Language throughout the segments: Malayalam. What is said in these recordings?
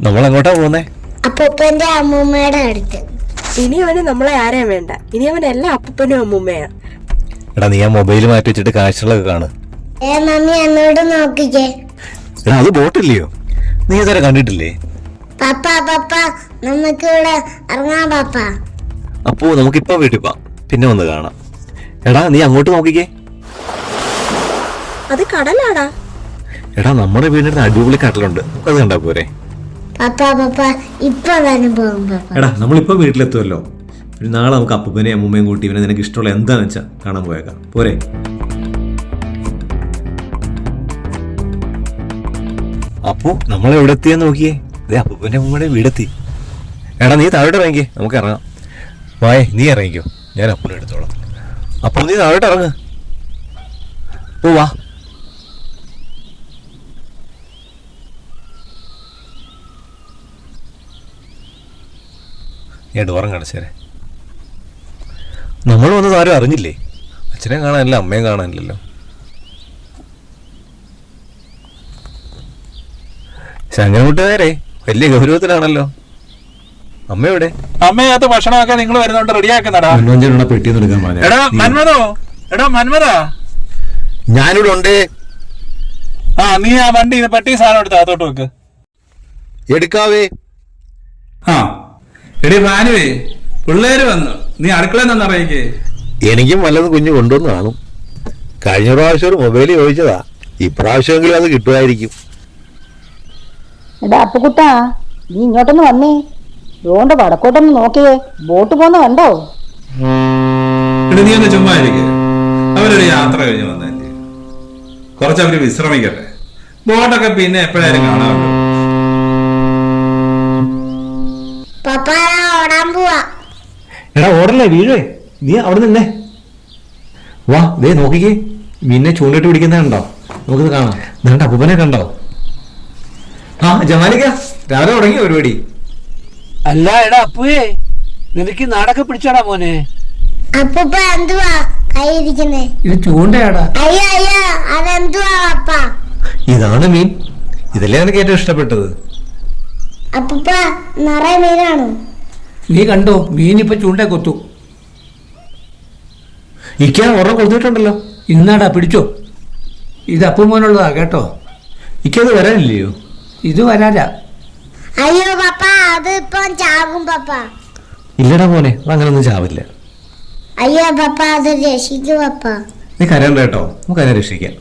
നമ്മൾ എങ്ങോട്ടാ പോകുന്നേ? അപ്പൂപ്പന്റെ അമ്മൂമ്മയുടെ അടുത്ത്. ഇനി അവന് നമ്മളെ ആരെയും വേണ്ട. ഇനി അവൻ എല്ലാ അപ്പൂപ്പനും അമ്മൂമ്മയാ. എടാ നീ ആ മൊബൈൽ മാറ്റി വെച്ചിട്ട് കാഴ്ചകളൊക്കെ കാണും. മമ്മി എന്നോട് നോക്കിക്കേ. എടാ അത് ബോട്ടില്ലയോ? നീ ഇതുവരെ കണ്ടിട്ടില്ലേ? പപ്പ പപ്പ നമുക്ക് ഇവിടെ ഇറങ്ങാം പപ്പ. അപ്പോ നമുക്കിപ്പോ വീട്ടിൽ പോവാം, പിന്നെ ഒന്ന് കാണാം. എടാ നീ അങ്ങോട്ട് നോക്കിക്കേ. അത് കടലാടാ. എടാ നമ്മുടെ വീടിനടുത്ത് അടിപൊളി കടലുണ്ട്, നമുക്കത് കണ്ടാ പോരെ? പപ്പ പപ്പ ഇപ്പൊ തന്നെ പോകും പപ്പ. എടാ നമ്മളിപ്പോ വീട്ടിലെത്തുമല്ലോ, പിന്നെ നാളെ നമുക്ക് അപ്പൂപ്പനെയും അമ്മൂമ്മയും കൂട്ടി ഇവനെ നിനക്ക് ഇഷ്ടമുള്ള എന്താന്ന് വെച്ചാൽ കാണാൻ പോയേക്കാം, പോരെ? അപ്പോ നമ്മൾ എവിടെ എത്തിയെന്ന് നോക്കിയേ. അതെ അപ്പൂപ്പന്റെ അമ്മൂമ്മയുടെ വീടെത്തി. എടാ നീ താഴോട്ട് ഇറങ്ങിക്കേ, നമുക്ക് ഇറങ്ങാം. വായേ നീ ഇറങ്ങിക്കോ, ഞാൻ അപ്പൂനെ എടുത്തോളാം. അപ്പോ നീ താഴോട്ട് ഇറങ്ങ്. വാ. ഞാൻ ഡോറും കടച്ചേരെ. നമ്മൾ വന്നത് ആരും അറിഞ്ഞില്ലേ? അച്ഛനെ കാണാനില്ല, അമ്മയും കാണാനില്ലല്ലോ. ശങ്കരമുട്ടുകാരെ വലിയ ഗൗരവത്തിലാണല്ലോ. അമ്മ എവിടെ? അമ്മയകത്ത് ഭക്ഷണമൊക്കെ നിങ്ങൾ വരുന്നോണ്ട് റെഡിയാക്കുന്നടാ. പെട്ടിയൊന്നും എടുക്കാൻ പറഞ്ഞു. എടാ മന്മതോ, എടാ മന്മതാ, ഞാനിവിടെ ഉണ്ട്. ആ നീ ആ വണ്ടി പെട്ടി സാധനം എടുത്ത് അകത്തോട്ട് വെക്ക്. എടുക്കാവേ. ആ എടി ഭാനുവേ, പിള്ളേര് വന്നു, നീ അടുക്കളയിൽ നിന്ന് അറിയിക്കേ. എനിക്കും വല്ലതും കുഞ്ഞു കൊണ്ടുവന്ന് കാണും. കഴിഞ്ഞ പ്രാവശ്യം ഒരു മൊബൈൽ ചോദിച്ചതാ, ഇപ്രാവശ്യമെങ്കിലും അത് കിട്ടുമായിരിക്കും. എടാ അപ്പുക്കുട്ടാ, നീ ഇങ്ങോട്ടൊന്ന് വന്നേ. റോണ്ട് വടക്കോട്ടൊന്ന് നോക്കിയേ, ബോട്ട് പോന്ന കണ്ടോ? എടി നീ ഒന്ന് ചുമ്മാ ഇരിക്കേ, അവരൊരു യാത്ര കഴിഞ്ഞ് വന്നല്ലേ, കുറച്ചവര് വിശ്രമിക്കട്ടെ. ബോട്ടൊക്കെ പിന്നെ എപ്പോഴായാലും കാണാമല്ലോ. പപ്പ ഓടാൻ പോവാ. എടാ ഓടല്ലേ, വീഴേ. നീ അവിടെ നിന്നേ. വാ ദേ നോക്കിക്കേ, മീനെ ചൂണ്ടിട്ട് പിടിക്കുന്നുണ്ടോ? നമുക്കിത് കാണാം. നിങ്ങളുടെ അപ്പൂപ്പനെ കണ്ടോ? ആ ജമാലിക്ക രാവിലെ തുടങ്ങി പരിപാടി. അല്ല എടാ അപ്പുവേ, നിനക്ക് നാടൊക്കെ പിടിച്ചാടാ മോനെ? അപ്പൂപ്പ എന്തുവാ കൈയിരിക്കുന്നേ? ഇത് ചൂണ്ടയാടാ. അയ്യോ അയ്യോ അതെന്തുവാ പപ്പ? ഇതാണ് മീൻ. ഇതല്ലേ എനിക്ക് ഏറ്റവും ഇഷ്ടപ്പെട്ടത്. അപ്പൂപ്പ നിറയെ മീനാണോ? നീ കണ്ടോ, മീനിപ്പോ ചൂണ്ട കൊത്തു. ഇക്കാ ഒരെണ്ണം കൊടുത്തിട്ടുണ്ടല്ലോ. ഇന്നാടാ പിടിച്ചോ. ഇത് അപ്പുമോനുള്ളതാ കേട്ടോ. ഇക്കത് വരാനില്ലയോ? ഇത് വരാലാ. അയ്യോ പപ്പ അത് ഇപ്പൊ ചാകും പപ്പ. ഇല്ലടാ മോനെ, അങ്ങനൊന്നും ചാവില്ല. അയ്യോ പപ്പ അത് രക്ഷിക്കൂ പപ്പ. നീ കരയണ്ട കേട്ടോ, നമുക്ക് അതിനെ രക്ഷിക്കാം.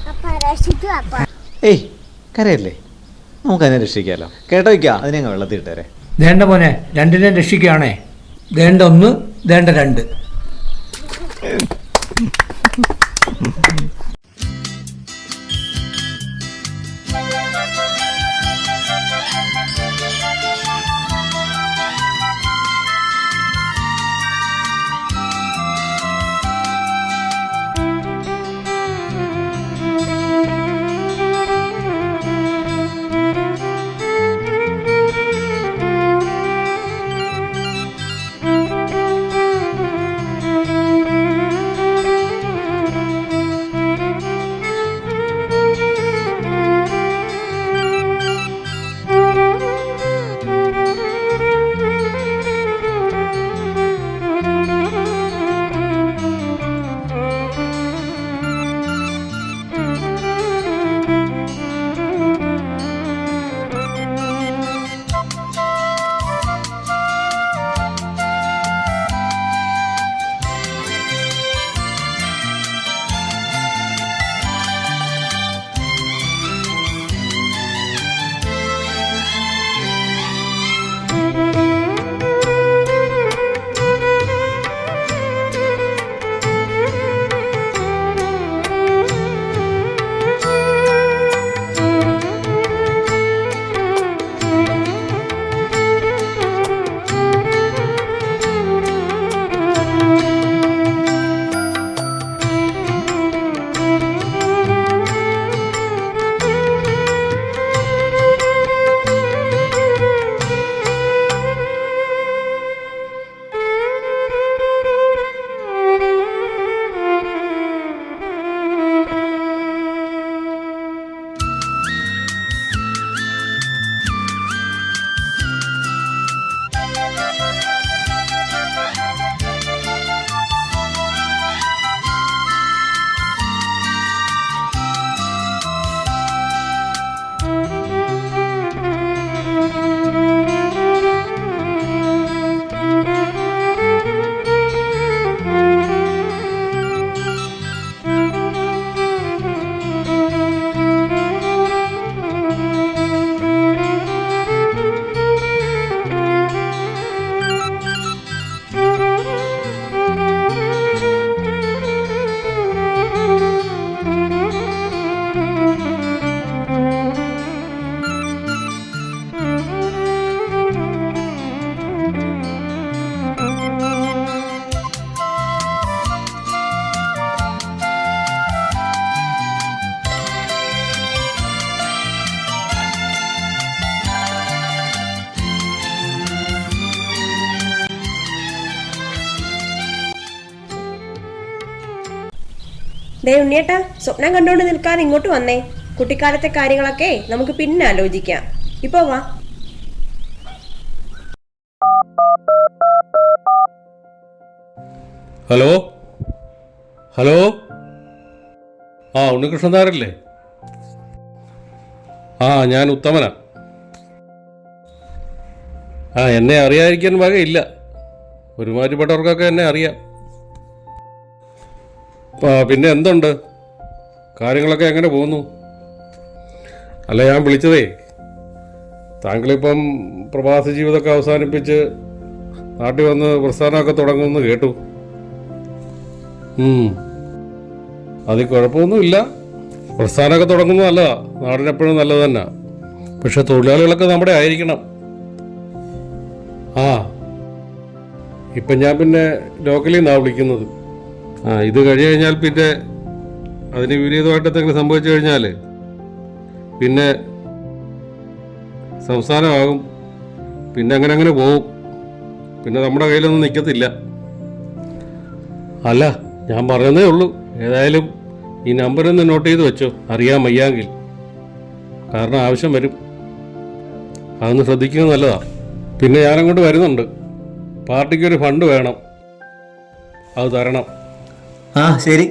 പപ്പ രക്ഷിക്കൂ പപ്പ. ഏയ് കരയല്ലേ, നമുക്ക് അതിനെ രക്ഷിക്കാലോ. കേട്ടോ ഇക്കാ, അതിനെ അങ്ങ് വെള്ളത്തിൽ ഇട്ടേരെ. ദേണ്ട മോനെ, രണ്ടിനെ രക്ഷിക്കുകയാണേ. ദേണ്ട ഒന്ന്, ദേണ്ട രണ്ട്. ദേ ഉണ്ണിയേട്ടാ, സ്വപ്നം കണ്ടുകൊണ്ട് നിൽക്കാതെ ഇങ്ങോട്ട് വന്നേ. കുട്ടിക്കാലത്തെ കാര്യങ്ങളൊക്കെ നമുക്ക് പിന്നെ ആലോചിക്കാം. ഇപ്പൊ വാ. ഹലോ ഹലോ, ആ ഉണ്ണികൃഷ്ണൻ നായരല്ലേ? ആ ഞാൻ ഉത്തമനാ. ആ എന്നെ അറിയാതിരിക്കാൻ വകയില്ല, ഒരുമാതിരിപ്പെട്ടവർക്കൊക്കെ എന്നെ അറിയാം. പിന്നെ എന്തുണ്ട്, കാര്യങ്ങളൊക്കെ എങ്ങനെ പോകുന്നു? അല്ല, ഞാൻ വിളിച്ചതേ, താങ്കളിപ്പം പ്രവാസ ജീവിതമൊക്കെ അവസാനിപ്പിച്ച് നാട്ടിൽ വന്ന് പ്രസ്ഥാനമൊക്കെ തുടങ്ങുമെന്ന് കേട്ടു. അതിൽ കുഴപ്പമൊന്നുമില്ല, പ്രസ്ഥാനമൊക്കെ തുടങ്ങുന്നത് നല്ലതാ, നാടിനെപ്പോഴും നല്ലത് തന്നെ. പക്ഷെ തൊഴിലാളികളൊക്കെ നമ്മുടെ ആയിരിക്കണം. ആ ഇപ്പം ഞാൻ പിന്നെ ലോക്കലിൽ നിന്നാണ് വിളിക്കുന്നത്. ഇത് കഴിഞ്ഞ് കഴിഞ്ഞാൽ പിന്നെ അതിന് വിപരീതമായിട്ട് എന്തെങ്കിലും സംഭവിച്ചു കഴിഞ്ഞാൽ പിന്നെ സംസ്ഥാനമാകും, പിന്നെ അങ്ങനെ പോകും, പിന്നെ നമ്മുടെ കയ്യിലൊന്നും നിൽക്കത്തില്ല. അല്ല, ഞാൻ പറയുന്നേ ഉള്ളൂ. ഏതായാലും ഈ നമ്പറൊന്ന് നോട്ട് ചെയ്ത് വെച്ചോ, അറിയാൻ വയ്യാങ്കിൽ, കാരണം ആവശ്യം വരും. അതൊന്ന് ശ്രദ്ധിക്കുന്നത് നല്ലതാണ്. പിന്നെ ഞാനങ്ങോട്ട് വരുന്നുണ്ട്, പാർട്ടിക്കൊരു ഫണ്ട് വേണം, അത് തരണം. ആ ശരി,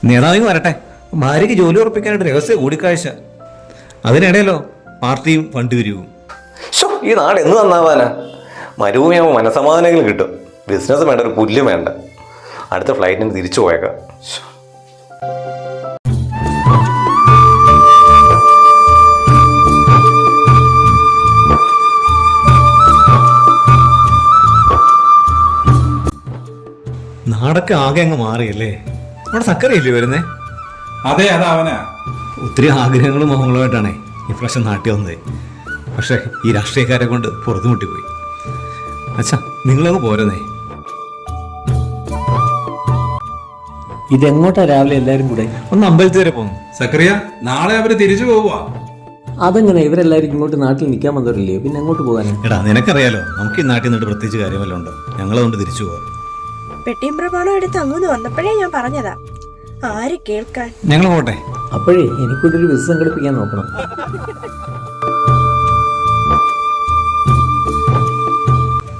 നേതാവിങ് വരട്ടെ. ഭാര്യയ്ക്ക് ജോലി ഉറപ്പിക്കാനായിട്ട് രഹസ്യ കൂടിക്കാഴ്ച, അതിനിടയിലോ പാർട്ടിയും ഫണ്ട് പിരിവും. ഈ നാട് എന്ന് നന്നാവാനാ? മരുഭൂമിയാകുമ്പോൾ മനസമാധാനങ്ങൾ കിട്ടും, ബിസിനസ് വേണ്ട, ഒരു പുല്ലും വേണ്ട. അടുത്ത ഫ്ലൈറ്റിന് തിരിച്ചു പോയേക്കാം. നാടൊക്കെ ആകെ അങ്ങ് മാറിയല്ലേ? നമ്മുടെ സക്കറിയല്ലേ വരുന്നേ? അതെ, അതവനാ. ഒത്തിരി ആഗ്രഹങ്ങളും മോഹങ്ങളുമായിട്ടാണേ ഈ പ്രാവശ്യം നാട്ടിൽ വന്നത്. പക്ഷേ ഈ രാഷ്ട്രീയക്കാരെ കൊണ്ട് പുറത്തുമുട്ടിപ്പോയി. അച്ഛാ, നിങ്ങളങ്ങ് പോരുന്നേ. ഇതെങ്ങോട്ടാ രാവിലെ എല്ലാരും കൂടെ? ഒന്ന് അമ്പലത്തിൽ വരെ പോകുന്നു. സക്കറിയ, നാളെ അവര് തിരിച്ചു പോവുക. അതെങ്ങനെ? ഇവരെല്ലാവരും ഇങ്ങോട്ട് നാട്ടിൽ നിൽക്കാൻ വന്നവരില്ലേ, പിന്നെ എങ്ങോട്ട് പോകാനാ? എടാ, നിനക്കറിയാലോ, നമുക്ക് ഈ നാട്ടിൽ നിന്നിട്ട് പ്രത്യേകിച്ച് കാര്യമല്ലോ ഉണ്ട്. ഞങ്ങളതുകൊണ്ട് തിരിച്ചു പോകാം. പെട്ടിയും പ്രമാണം എടുത്ത് അങ്ങോട്ട് വന്നപ്പോഴേ ഞാൻ പറഞ്ഞതാ, ആര് കേൾക്കാൻ. ഞങ്ങൾ പോട്ടെ. അപ്പോഴേ എനിക്കൊരു ബിസിനസ് സംഘടിപ്പിക്കാൻ നോക്കണം.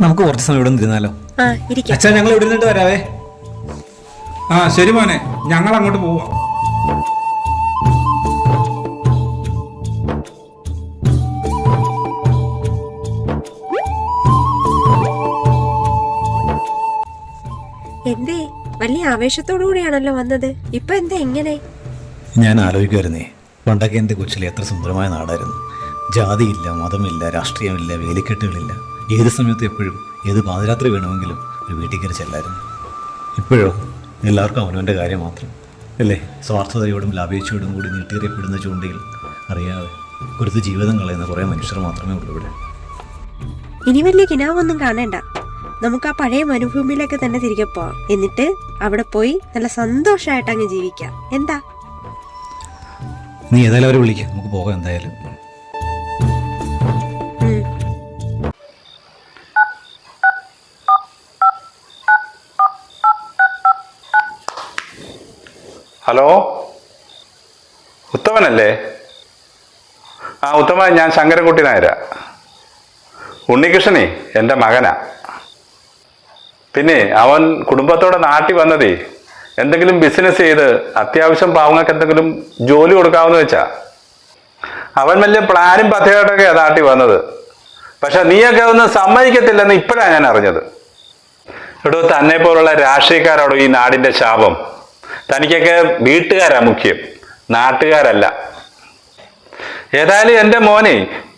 നമുക്ക് കുറച്ച് സമയം ഇവിടെ നിന്നിരുന്നാലോ? ആ ഇരിക്കാം. അച്ഛാ, ഞങ്ങൾ ഇവിടെ നിന്നിട്ട് വരാവേ. ആ ശരി മോനെ, ഞങ്ങൾ അങ്ങോട്ട് പോവാം. എന്തേ വലിയ ആവേശത്തോടു കൂടിയാണല്ലോ വന്നത്, ഇപ്പൊ എന്താ ഇങ്ങനെ? ഞാൻ ആലോചിക്കുമായിരുന്നേ, പണ്ടൊക്കെ എൻ്റെ കൊച്ചിലെ എത്ര സുന്ദരമായ നാടായിരുന്നു. ജാതിയില്ല, മതമില്ല, രാഷ്ട്രീയമില്ല, വേലിക്കെട്ടുകളില്ല. ഏത് സമയത്തും എപ്പോഴും ഏത് പാതിരാത്രി വേണമെങ്കിലും ഒരു വീട്ടിൽ കയറി ചെല്ലായിരുന്നു. ഇപ്പോഴോ എല്ലാവർക്കും അവനവൻ്റെ കാര്യം മാത്രം അല്ലേ? സ്വാർത്ഥതയോടും ലാഭേച്ഛയോടും കൂടി നീട്ടിയെറിയപ്പെടുന്ന ചൂണ്ടയിൽ അറിയാതെ കൊടുത്ത് ജീവിതം കളയുന്ന കുറേ മനുഷ്യർ മാത്രമേ ഉള്ളൂ ഇവിടെ. ഇനി വലിയ കിനാവൊന്നും കാണേണ്ട, നമുക്ക് ആ പഴയ മരുഭൂമിയിലൊക്കെ തന്നെ തിരികെ പോവാം. എന്നിട്ട് അവിടെ പോയി നല്ല സന്തോഷമായിട്ട് അങ്ങ് ജീവിക്കാം. എന്താ? നീ ഏതായാലും അവരെ വിളിക്കാം, നമുക്ക് പോകാം എന്തായാലും. ഹലോ, ഉത്തമനല്ലേ? ആ ഉത്തമ, ഞാൻ ശങ്കരൻകുട്ടി നായരാ. ഉണ്ണികൃഷ്ണനെ എൻ്റെ മകനാ. പിന്നെ അവൻ കുടുംബത്തോടെ നാട്ടിൽ വന്നതേ എന്തെങ്കിലും ബിസിനസ് ചെയ്ത് അത്യാവശ്യം പാവങ്ങൾക്ക് എന്തെങ്കിലും ജോലി കൊടുക്കാമെന്ന് വെച്ചാ. അവൻ വലിയ പ്ലാനും പദ്ധതിയോടൊക്കെയാണ് നാട്ടിൽ വന്നത്. പക്ഷെ നീയൊക്കെ ഒന്നും സമ്മതിക്കത്തില്ലെന്ന് ഇപ്പോഴാണ് ഞാൻ അറിഞ്ഞത്. ഇവിടെ തന്നെ പോലുള്ള രാഷ്ട്രീയക്കാരോട് ഈ നാടിൻ്റെ ശാപം. തനിക്കൊക്കെ വീട്ടുകാരാ മുഖ്യം, നാട്ടുകാരല്ല. ഏതായാലും എൻ്റെ മോനെ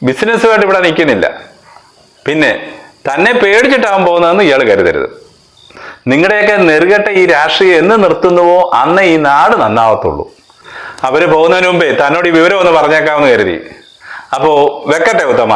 ബിസിനസ്സുമായിട്ട് ഇവിടെ നിൽക്കുന്നില്ല. പിന്നെ തന്നെ പേടിച്ചിട്ടാവാൻ പോകുന്നതെന്ന് ഇയാൾ കരുതരുത്. നിങ്ങളുടെയൊക്കെ നെറുകെട്ട ഈ രാഷ്ട്രീയം എന്ന് നിർത്തുന്നുവോ അന്ന് ഈ നാട് നന്നാവത്തുള്ളൂ. അവര് പോകുന്നതിന് മുമ്പേ തന്നോട് ഈ വിവരം ഒന്ന് പറഞ്ഞേക്കാമെന്ന് കരുതി. അപ്പോ വെക്കട്ടെ ഉത്തമ.